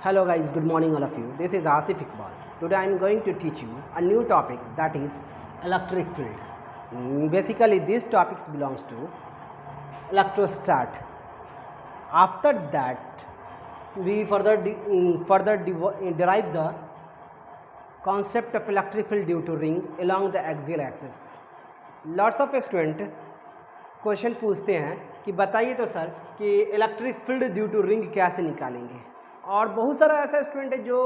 Hello guys, good morning all of you. This is Asif Iqbal. Today I am going to teach you a new topic, that is electric field. Basically this topic belongs to electrostat. After that we derive the concept of electric field due to ring along the axial axis. Lots of student question पूछते हैं कि बताइए तो sir कि electric field due to ring कैसे निकालेंगे, और बहुत सारा ऐसा स्टूडेंट है जो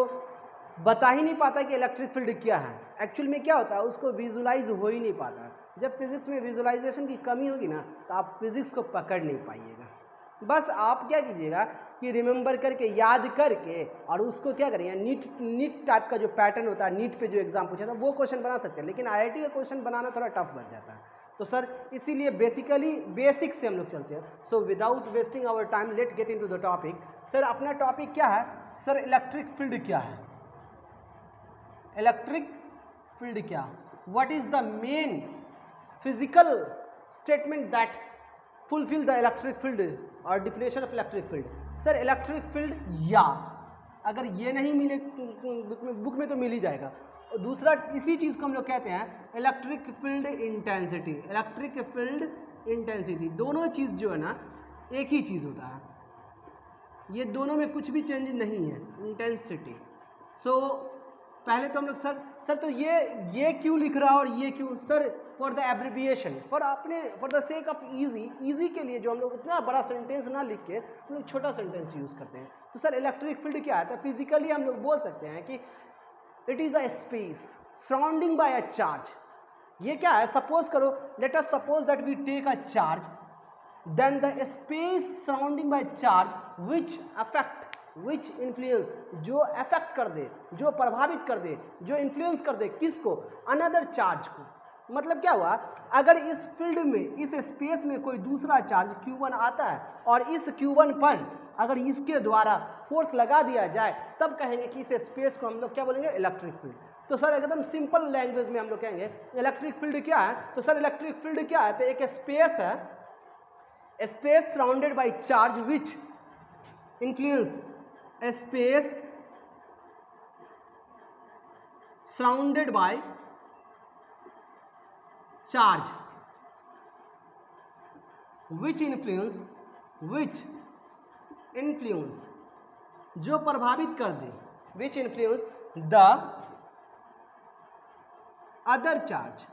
बता ही नहीं पाता कि इलेक्ट्रिक फील्ड क्या है। एक्चुअल में क्या होता है, उसको विजुलाइज हो ही नहीं पाता। जब फिजिक्स में विजुलाइजेशन की कमी होगी ना तो आप फिजिक्स को पकड़ नहीं पाइएगा। बस आप क्या कीजिएगा कि रिमेंबर करके, याद करके, और उसको क्या करेंगे, नीट टाइप का जो पैटर्न होता है, नीट पे जो एग्जाम पूछा था वो क्वेश्चन बना सकते हैं, लेकिन आईआईटी का क्वेश्चन बनाना थोड़ा टफ बन जाता है। तो सर इसीलिए बेसिकली बेसिक से हम लोग चलते हैं। So without wasting our time let get into the topic. Sir अपना टॉपिक क्या है? सर इलेक्ट्रिक फील्ड क्या है? इलेक्ट्रिक फील्ड क्या, what is the main physical statement that fulfil the electric field और definition of electric field. Sir electric field, या अगर ये नहीं मिले बुक में तो मिल ही जाएगा। और दूसरा इसी चीज़ को हम लोग कहते हैं electric field intensity. Electric field intensity, दोनों चीज़ जो है ना एक ही चीज़ होता है, ये दोनों में कुछ भी चेंज नहीं है, इंटेंसिटी। सो पहले तो हम लोग सर तो ये क्यों लिख रहा है और ये क्यों? Sir for the abbreviation, for the sake of easy के लिए जो हम लोग उतना बड़ा सेंटेंस ना लिख के हम लोग छोटा सेंटेंस यूज़ करते हैं। तो सर इलेक्ट्रिक फील्ड क्या है? तो फिजिकली हम लोग बोल सकते हैं कि it is a space surrounding by a charge. ये क्या है? सपोज करो, let us suppose that we take a charge, then the space surrounding by charge which influence, जो अफेक्ट कर दे, जो प्रभावित कर दे, जो इन्फ्लुएंस कर दे, किसको? अनदर चार्ज को। मतलब क्या हुआ, अगर इस फील्ड में, इस स्पेस में कोई दूसरा चार्ज Q1 आता है और इस Q1 पर अगर इसके द्वारा फोर्स लगा दिया जाए, तब कहेंगे कि इस स्पेस को हम लोग क्या बोलेंगे? Electric field. तो सर एकदम सिंपल लैंग्वेज में हम लोग कहेंगे इलेक्ट्रिक फील्ड क्या है? तो सर इलेक्ट्रिक फील्ड क्या है? तो एक स्पेस है, space surrounded by charge which influence, space surrounded by charge which influence, जो प्रभावित कर दे, which influence the other charge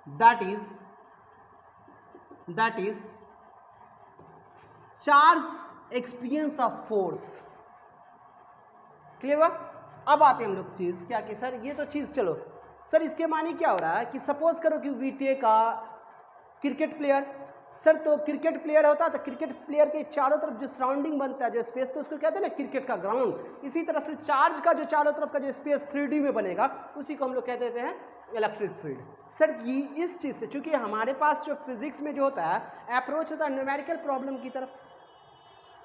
that is charge experience of force. Clear हुआ? अब आते हैं हम लोग चीज क्या कि सर ये तो चीज, चलो सर इसके मानी क्या हो रहा है कि सपोज करो कि we take a cricket player. Sir तो क्रिकेट प्लेयर होता है तो क्रिकेट प्लेयर के चारों तरफ जो सराउंडिंग बनता है, जो स्पेस, तो उसको कहते हैं ना क्रिकेट का ग्राउंड। इसी तरह से चार्ज का जो चारों तरफ का जो स्पेस 3D में बनेगा, उसी को हम लोग कह देते हैं इलेक्ट्रिक फील्ड। सर ये इस चीज़ से, चूंकि हमारे पास जो फिजिक्स में जो होता है अप्रोच होता है न्यूमेरिकल प्रॉब्लम की तरफ,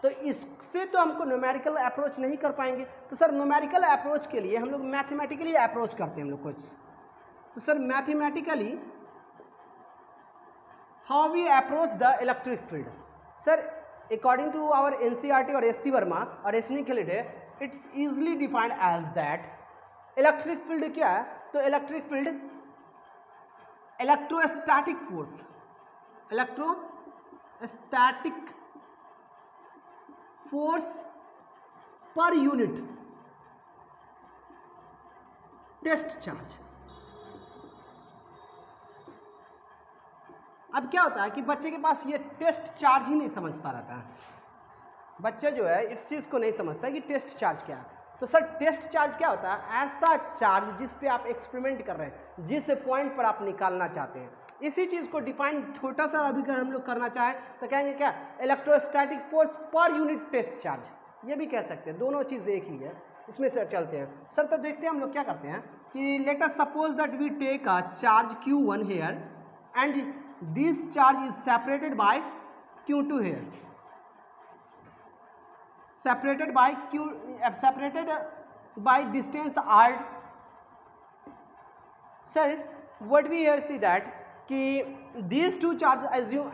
तो इससे तो हमको न्यूमेरिकल अप्रोच नहीं कर पाएंगे। तो सर न्यूमेरिकल अप्रोच के लिए हम लोग मैथमेटिकली अप्रोच करते हैं हम लोग कुछ। तो sir mathematically how we approach the electric field. Sir according to our NCERT और SC वर्मा और SNE Khalide, it's easily defined as that electric field क्या है? तो electric field electrostatic force, electrostatic force per unit test charge. अब क्या होता है कि बच्चे के पास ये टेस्ट चार्ज ही नहीं समझता रहता है। बच्चा जो है इस चीज़ को नहीं समझता है कि टेस्ट चार्ज क्या है। तो सर टेस्ट चार्ज क्या होता है? ऐसा चार्ज जिस पे आप एक्सपेरिमेंट कर रहे हैं, जिस पॉइंट पर आप निकालना चाहते हैं। इसी चीज़ को डिफाइन छोटा सा अभी अगर हम लोग करना चाहें तो कहेंगे क्या? Electrostatic force per unit test charge, ये भी कह सकते हैं। दोनों चीज़ एक ही है, इसमें चलते हैं। सर तो देखते हैं हम लोग क्या करते हैं कि let us suppose that we take a charge Q1 here and this charge is separated by Q2 here, separated by distance r. Sir what we here see that कि these two charges assume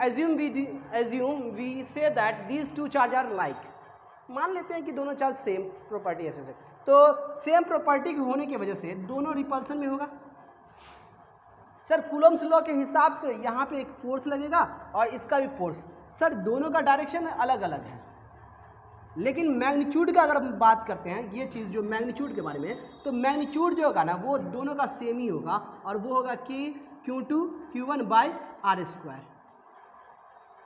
we say that these two charges are like, मान लेते हैं कि दोनों charge same property ऐसे से, तो same property के होने की वजह से दोनों रिपल्सन में होगा। सर कूलम्स लॉ के हिसाब से यहाँ पे एक फोर्स लगेगा और इसका भी फोर्स, सर दोनों का डायरेक्शन अलग अलग है, लेकिन मैग्नीट्यूड का अगर हम बात करते हैं ये चीज़ जो मैग्नीट्यूड के बारे में, तो मैग्नीट्यूड जो होगा ना वो दोनों का सेम ही होगा और वो होगा कि Q2 Q1 by R square.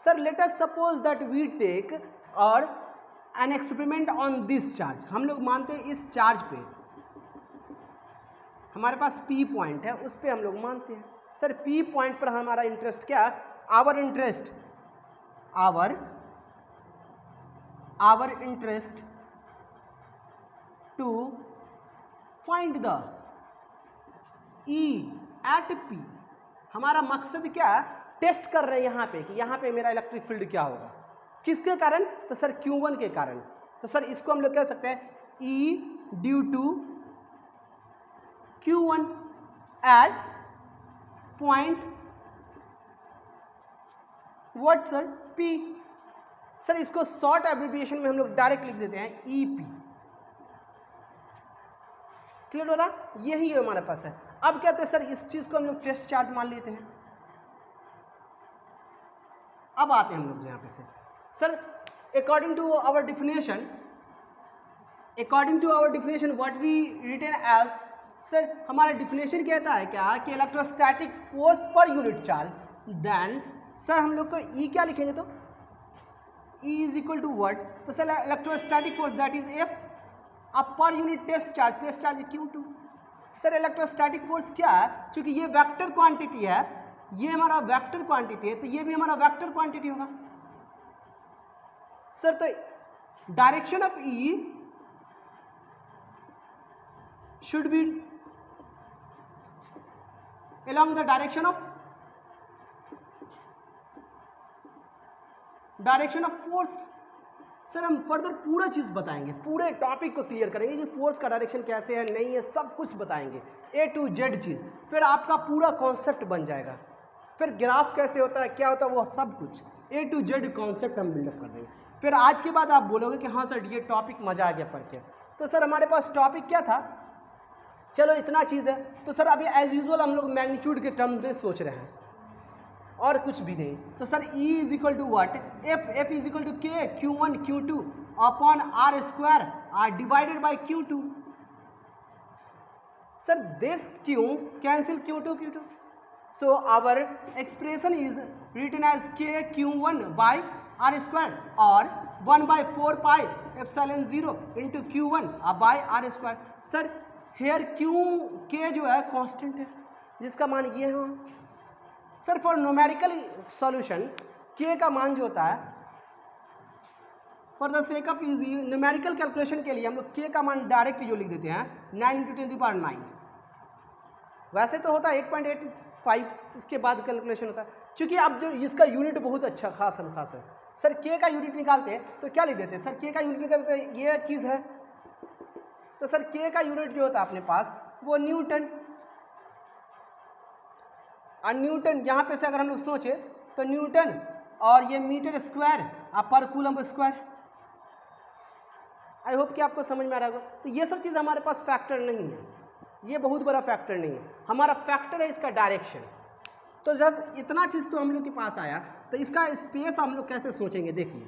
Sir let us suppose that we take और an experiment on this charge, हम लोग मानते हैं इस चार्ज पे हमारे पास P पॉइंट है, उस पर हम लोग मानते हैं। सर P पॉइंट पर हमारा इंटरेस्ट क्या, our interest to find the E at P, हमारा मकसद क्या है, टेस्ट कर रहे हैं यहाँ पे कि यहाँ पे मेरा इलेक्ट्रिक फील्ड क्या होगा, किसके कारण, तो सर Q1 के कारण। तो सर इसको हम लोग कह सकते हैं E due to Q1 at point what sir P। Sir इसको शॉर्ट एब्रिविएशन में हम लोग डायरेक्ट लिख देते हैं EP। क्लियर हो रहा, यही हमारे पास है। अब कहते हैं सर इस चीज को हम लोग टेस्ट चार्ज मान लेते हैं। अब आते हैं हम लोग यहाँ पे say, sir according to our definition what we written as, sir हमारा डिफिनेशन कहता है क्या कि electrostatic force per unit charge, then sir हम लोग को E क्या लिखेंगे, तो E is equal to what, तो sir electrostatic force that is F अब per unit test charge Q2। Sir electrostatic force क्या है, क्योंकि ये वेक्टर क्वांटिटी है, ये हमारा वेक्टर क्वांटिटी है, तो ये भी हमारा वेक्टर क्वांटिटी होगा। सर तो direction of E should be along the direction of force। Sir हम फर्दर पूरा चीज बताएंगे, पूरे टॉपिक को क्लियर करेंगे कि फोर्स का डायरेक्शन कैसे है, नहीं है, सब कुछ बताएंगे A to Z चीज, फिर आपका पूरा कॉन्सेप्ट बन जाएगा, फिर ग्राफ कैसे होता है, क्या होता है, वो सब कुछ A to Z कॉन्सेप्ट हम बिल्डअप कर देंगे। फिर आज के बाद आप बोलोगे कि हाँ सर ये टॉपिक मजा आ गया पढ़ के। तो सर हमारे पास टॉपिक क्या था, चलो इतना चीज़ है, तो सर अभी एज यूजुअल हम लोग मैग्नीट्यूड के टर्म में सोच रहे हैं और कुछ भी नहीं। तो sir E is equal to what, F is equal to K Q1 Q2 upon R square R divided by Q2। Sir this Q cancel Q2, so our expression is written as K Q1 by R square और 1/4 pi epsilon 0 into Q1 by R square. Sir here K जो है constant है, जिसका मान ये है। Sir for numerical solution K का मान जो होता है, for the sake of easy numerical calculation के लिए हम लोग K का मान डायरेक्ट जो लिख देते हैं 9 × 10⁹। वैसे तो होता है 8.85, इसके बाद कैलकुलेशन होता है, क्योंकि अब जो इसका यूनिट बहुत अच्छा खास है। सर K का यूनिट निकालते हैं तो क्या लिख देते हैं, सर K का यूनिट निकालते हैं, ये चीज़ है। तो सर K का यूनिट जो होता है अपने पास वो न्यूटन, और न्यूटन यहाँ पे से अगर हम लोग सोचे तो न्यूटन और ये मीटर स्क्वायर पर कूलम स्क्वायर। आई होप कि आपको समझ में आ रहा होगा। तो ये सब चीज़ हमारे पास फैक्टर नहीं है, ये बहुत बड़ा फैक्टर नहीं है, हमारा फैक्टर है इसका डायरेक्शन। तो जब इतना चीज़ तो हम लोग के पास आया, तो इसका स्पेस हम लोग कैसे सोचेंगे, देखिए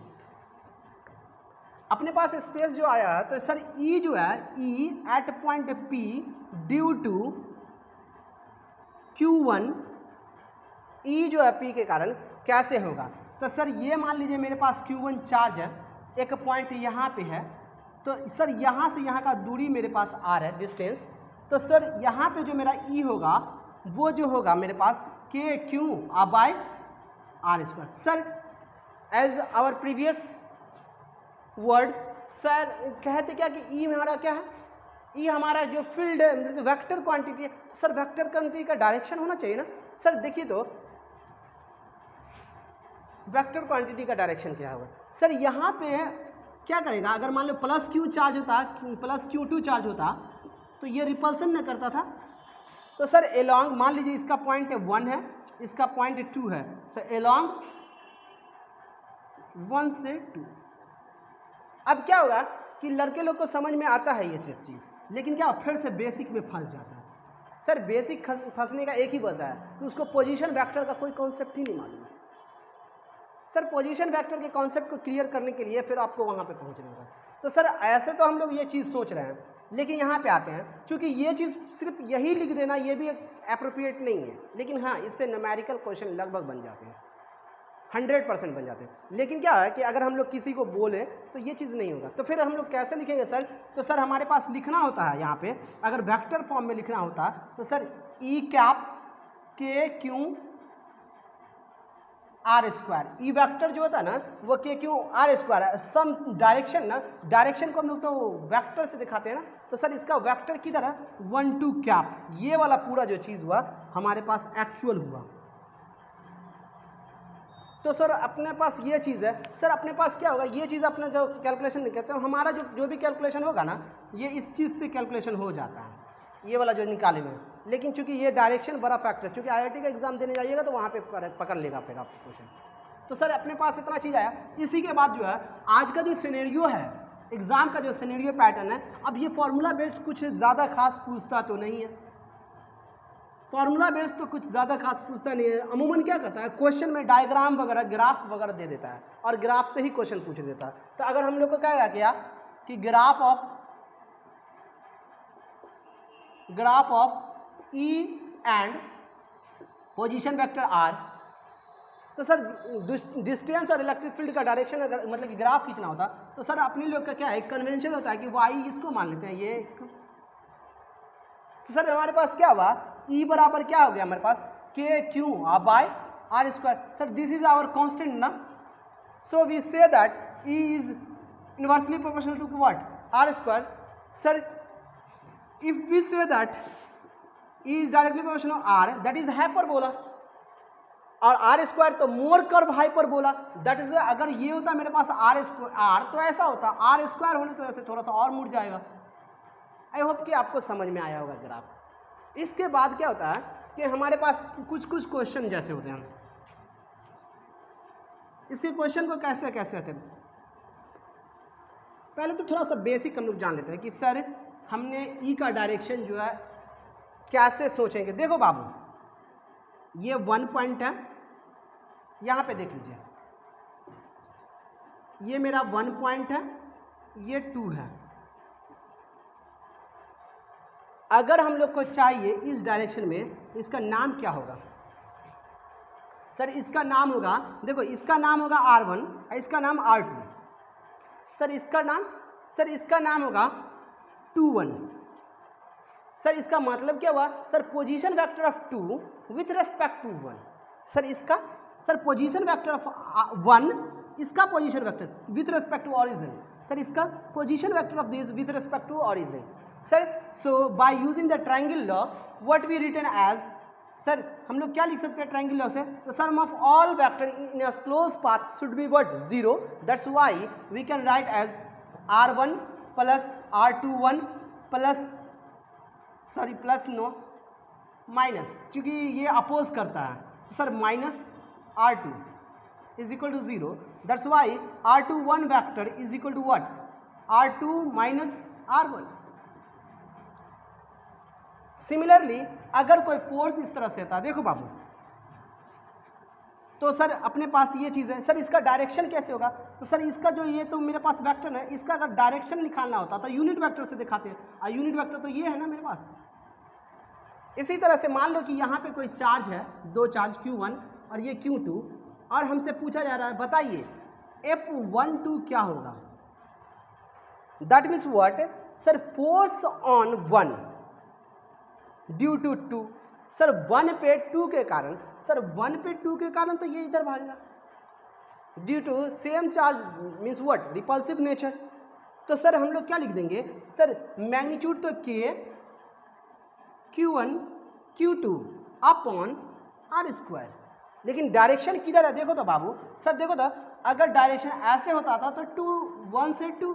अपने पास स्पेस जो आया है, तो सर E जो है E at point P due to Q1, E जो है P के कारण कैसे होगा। तो सर ये मान लीजिए मेरे पास Q1 चार्ज है, एक पॉइंट यहाँ पे है, तो सर यहाँ से यहाँ का दूरी मेरे पास R है, डिस्टेंस। तो सर यहाँ पे जो मेरा E होगा वो जो होगा मेरे पास KQ by R square. Sir as our previous word, sir कहते क्या कि E हमारा क्या है, E हमारा जो फील्ड है, वेक्टर क्वांटिटी है। सर वेक्टर क्वांटिटी का डायरेक्शन होना चाहिए ना। सर देखिए तो वेक्टर क्वांटिटी का डायरेक्शन क्या होगा, सर यहाँ पे क्या करेगा, अगर मान लो प्लस Q चार्ज होता, प्लस Q2 चार्ज होता, तो ये रिपल्सन न करता था। तो सर एलॉन्ग मान लीजिए इसका पॉइंट 1 है इसका पॉइंट 2 है, तो along 1 से 2। अब क्या होगा कि लड़के लोग को समझ में आता है ये सब चीज़, लेकिन क्या फिर से बेसिक में फंस जाता है। सर बेसिक फंसने का एक ही वजह है कि उसको पोजीशन वेक्टर का कोई कॉन्सेप्ट ही नहीं मालूम है। सर पोजीशन वेक्टर के कॉन्सेप्ट को क्लियर करने के लिए फिर आपको वहाँ पे पहुँचना होगा। तो सर ऐसे तो हम लोग ये चीज़ सोच रहे हैं, लेकिन यहाँ पे आते हैं, क्योंकि ये चीज़ सिर्फ यही लिख देना ये भी अप्रोप्रिएट नहीं है, लेकिन हाँ इससे न्यूमेरिकल क्वेश्चन लगभग बन जाते हैं, 100% बन जाते हैं। लेकिन क्या है कि अगर हम लोग किसी को बोले तो ये चीज़ नहीं होगा, तो फिर हम लोग कैसे लिखेंगे सर? तो सर हमारे पास लिखना होता है यहाँ पे, अगर वेक्टर फॉर्म में लिखना होता तो सर ई कैप के Q R square, E vector जो होता है ना वो के क्यू आर स्क्वायर है। सम डायरेक्शन ना, डायरेक्शन को हम लोग तो वेक्टर से दिखाते हैं ना, तो सर इसका वेक्टर किधर है? 1 2 कैप, ये वाला पूरा जो चीज़ हुआ हमारे पास एक्चुअल हुआ। तो सर अपने पास ये चीज़ है, सर अपने पास क्या होगा, ये चीज़ अपना जो कैलकुलेशन कहते हैं, हमारा जो भी कैलकुलेशन होगा ना ये इस चीज़ से कैलकुलेशन हो जाता है, ये वाला जो निकाले हुए। लेकिन चूंकि ये डायरेक्शन बड़ा फैक्टर है, चूंकि आईआईटी का एग्जाम देने जाइएगा तो वहाँ पे पकड़ लेगा फिर आपको क्वेश्चन। तो सर अपने पास इतना चीज़ आया। इसी के बाद जो है आज का जो सिनेरियो है, एग्जाम का जो सिनेरियो पैटर्न है, अब ये फॉर्मूला बेस्ड कुछ ज़्यादा खास पूछता तो नहीं है, फॉर्मूला बेस्ड तो कुछ ज़्यादा खास पूछता नहीं है। अमूमन क्या करता है, क्वेश्चन में डायग्राम वगैरह ग्राफ वगैरह दे देता है और ग्राफ से ही क्वेश्चन पूछ देता है। तो अगर हम लोग को क्या किया कि graph of E and position vector R, तो सर डिस्टेंस और इलेक्ट्रिक फील्ड का डायरेक्शन अगर मतलब कि ग्राफ खींचना होता तो सर अपने लोग का क्या है, कन्वेंशन होता है कि वाई इसको मान लेते हैं, ये इसको। तो सर हमारे पास क्या हुआ, ई बराबर क्या हो गया हमारे पास, K Q by R square. Sir this is our constant ना, so we say that E is inversely proportional to what, R square. Sir if we say that E is directly proportional R, that is hyperbola, और R square तो more curve hyperbola, that is. अगर ये होता मेरे पास are तो ऐसा होता, are square होने तो ऐसे थोड़ा सा और मुड़ जाएगा। आई होप कि आपको समझ में आया होगा ग्राफ। इसके बाद क्या होता है कि हमारे पास कुछ क्वेश्चन जैसे होते हैं, इसके क्वेश्चन को कैसे कैसे आते हैं, पहले तो थोड़ा सा बेसिक हम लोग जान लेते हैं कि सर हमने ई का डायरेक्शन जो है कैसे सोचेंगे। देखो बाबू ये 1 पॉइंट है, यहाँ पे देख लीजिए ये मेरा 1 पॉइंट है, ये 2 है। अगर हम लोग को चाहिए इस डायरेक्शन में तो इसका नाम क्या होगा सर? इसका नाम होगा, देखो इसका नाम होगा R1 और इसका नाम R2। सर इसका नाम होगा 2 1। सर इसका मतलब क्या हुआ sir, position vector of 2 with respect to 1। Sir position vector of 1, इसका position vector with respect to origin. Sir इसका position vector of this with respect to origin. Sir so by using the triangle law what we written as, sir हम लोग क्या लिख सकते हैं triangle law से, the sum of all vector in a close path should be what, 0। That's why we can write as R1 plus R21 plus no minus, क्योंकि ये oppose करता है तो sir minus R2 is equal to 0। That's why R21 vector is equal to what, R2 minus R1। Similarly अगर कोई force इस तरह से था, देखो बाबू, तो सर अपने पास ये चीज़ है। सर इसका डायरेक्शन कैसे होगा, तो सर इसका जो ये तो मेरे पास वेक्टर है, इसका अगर डायरेक्शन निकालना होता तो यूनिट वेक्टर से दिखाते हैं, और यूनिट वेक्टर तो ये है ना मेरे पास। इसी तरह से मान लो कि यहाँ पे कोई चार्ज है, 2 चार्ज Q1 और ये Q2, और हमसे पूछा जा रहा है बताइए F12 क्या होगा। That means what sir, force on 1 due to 2। Sir 1 पे 2 के कारण, सर 1 पे 2 के कारण तो ये इधर भागेगा, due to same charge means what, repulsive nature. तो सर हम लोग क्या लिख देंगे सर, मैग्नीट्यूड तो K Q1 Q2 upon R square, लेकिन डायरेक्शन किधर है देखो तो बाबू। सर देखो तो अगर डायरेक्शन ऐसे होता था तो 2 1 से 2,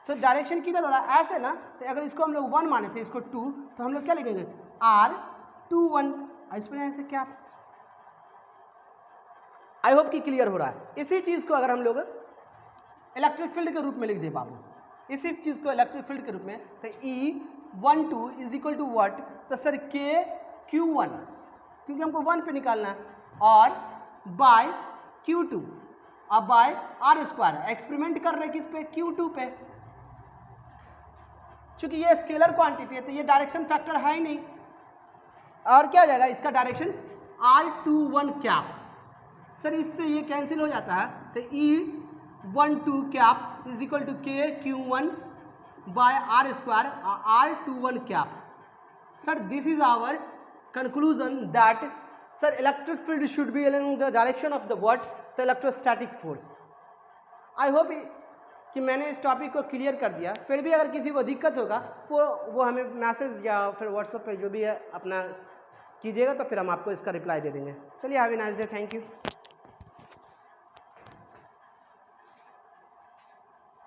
सर डायरेक्शन किधर हो रहा है ऐसे ना, तो अगर इसको हम लोग 1 माने थे, इसको 2, तो हम लोग क्या लिखेंगे R21, इस पर ऐसे क्या आई होप कि क्लियर हो रहा है। इसी चीज़ को अगर हम लोग इलेक्ट्रिक फील्ड के रूप में लिख दे बाबू, इसी चीज़ को इलेक्ट्रिक फील्ड के रूप में, तो E12 is equal to what, तो सर KQ1, क्योंकि हमको 1 पे निकालना है, और बाय Q2 अब बाय R स्क्वायर। एक्सपेरिमेंट कर रहे हैं किस पे, Q2 पे। चूंकि ये स्केलर क्वांटिटी है तो ये डायरेक्शन फैक्टर है ही नहीं, और क्या हो जाएगा इसका डायरेक्शन R21 कैप। सर इससे ये कैंसिल हो जाता है, तो E12 cap is equal to KQ1 by R square R21 cap. Sir this is our conclusion that sir electric field should be along the direction of the what, the electrostatic force. I hope कि मैंने इस topic को clear कर दिया। फिर भी अगर किसी को दिक्कत होगा वो हमें मैसेज या फिर व्हाट्सएप पे जो भी है अपना कीजिएगा, तो फिर हम आपको इसका रिप्लाई दे देंगे। चलिए, have a nice day, thank you.